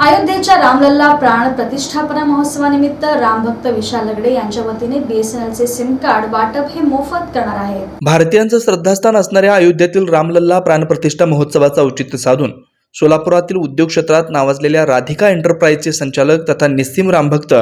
अयोध्येच्या रामलल्ला प्राण प्रतिष्ठापना महोत्सवानिमित्त रामभक्त विशाल लगडे यांच्या वतीने बीएसएनएलचे सिम कार्ड वाटप हे मोफत करणार आहे। भारतीयांचं श्रद्धास्थान असणाऱ्या अयोध्येतील रामलल्ला प्राण प्रतिष्ठा महोत्सवाचा औचित्य साधून सोलापुरातील उद्योग क्षेत्रात नावाजलेल्या राधिका एंटरप्राइजचे संचालक तथा निस्सीम रामभक्त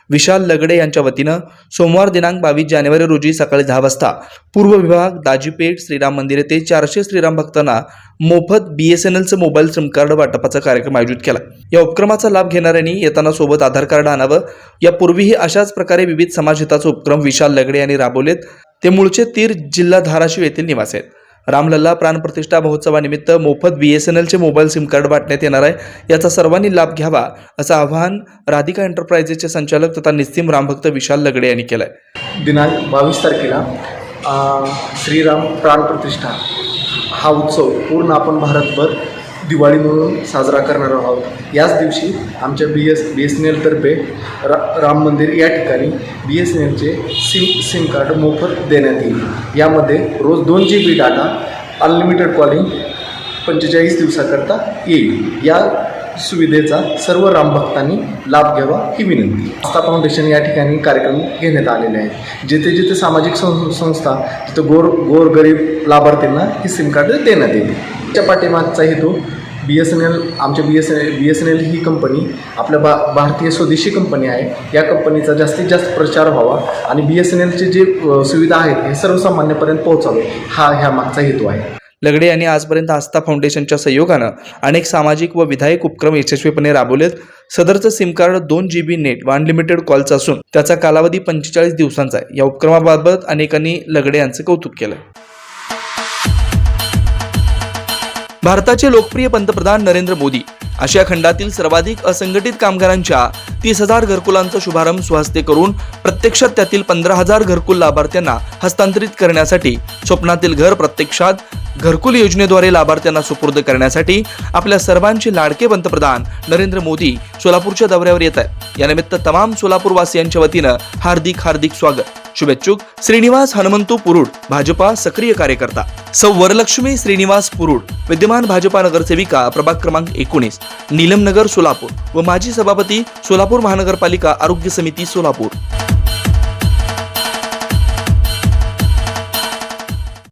विशाल लगडे यांच्या वतीनं सोमवार दिनांक 22 जानेवारी रोजी सकाळी 10 वाजता पूर्व विभाग दाजीपेठ श्रीराम मंदिर येथे 400 श्रीराम भक्तांना मोफत बीएसएनएलचं मोबाईल सिम कार्ड वाटपाचा कार्यक्रम आयोजित केला। या उपक्रमाचा लाभ घेणाऱ्यांनी येताना सोबत आधार कार्ड आणावं। यापूर्वीही अशाच प्रकारे विविध समाजहिताचे उपक्रम विशाल लगडे यांनी राबवलेत। ते मूळचे तीर जिल्हा धाराशिव येथील निवासी आहेत। रामलल्ला प्राण प्रतिष्ठा महोत्सवानिमित्त मोफत बीएसएनएलचे मोबाईल सिम कार्ड वाटण्यात येणार आहे। याचा सर्वांनी लाभ घ्यावा असं आवाहन राधिका एंटरप्राइजेसचे संचालक तथा निस्सीम रामभक्त विशाल लगडे यांनी केलं आहे। दिनांक 22 तारखेला श्रीराम प्राण प्रतिष्ठा हा उत्सव पूर्ण आपण भारतभर दिवाळी म्हणून साजरा करणार आहोत। याच दिवशी आमच्या BSNL तर्फे राम मंदिर या ठिकाणी BSNLचे सिम कार्ड मोफत देण्यात येईल। यामध्ये रोज 2 GB डाटा अनलिमिटेड कॉलिंग 45 दिवसाकरता येईल। या सुविधेचा सर्व रामभक्तांनी लाभ घ्यावा ही विनंती। आस्था फाउंडेशन या ठिकाणी कार्यक्रम घेण्यात आलेले आहेत। जिथे जिथे सामाजिक संस्था तिथे गोरगरीब लाभार्थींना ही सिम कार्ड देण्यात येईल। त्या पाठीमागचा हेतू आमच्या BSNL ही कंपनी आपल्या भारतीय स्वदेशी कंपनी आहे। या कंपनीचा जास्तीत जास्त प्रचार व्हावा आणि BSNLचे जे सुविधा आहेत हे सर्वसामान्यपर्यंत पोहोचावे हा ह्या मागचा हेतू आहे। लगडे यांनी आजपर्यंत आस्था फाउंडेशनच्या सहयोगानं अनेक सामाजिक व विधायक उपक्रम यशस्वीपणे राबवलेत। सदरचं सिम कार्ड 2 GB नेट व अनलिमिटेड कॉलचा असून त्याचा कालावधी 45 दिवसांचा आहे। या उपक्रमाबाबत अनेकांनी लगडे यांचं कौतुक केलं। भारताचे लोकप्रिय पंतप्रधान नरेंद्र मोदी आशिया खंडातील सर्वाधिक असंघटित कामगारांच्या 30,000 घरकुलांचा शुभारंभ स्वहस्ते करून प्रत्यक्षात त्यातील 15,000 घरकुल लाभार्थ्यांना हस्तांतरित करण्यासाठी स्वप्नातील घर प्रत्यक्षात घरकुल योजनेद्वारे लाभार्थ्यांना सुपूर्द करण्यासाठी आपल्या सर्वांचे लाडके पंतप्रधान नरेंद्र मोदी सोलापूरच्या दौऱ्यावर येत आहेत। यानिमित्त तमाम सोलापूरवासियांच्या वतीनं हार्दिक स्वागत। शुभेच्छुक श्रीनिवास हनुमंतू पुरुड, भाजपा सक्रिय कार्यकर्ता। सौ वरलक्ष्मी श्रीनिवास पुरुड, विद्यमान भाजपा नगरसेविका प्रभाग क्रमांक 19 नीलम नगर सोलापूर व माजी सभापती सोलापूर महानगरपालिका आरोग्य समिती सोलापूर।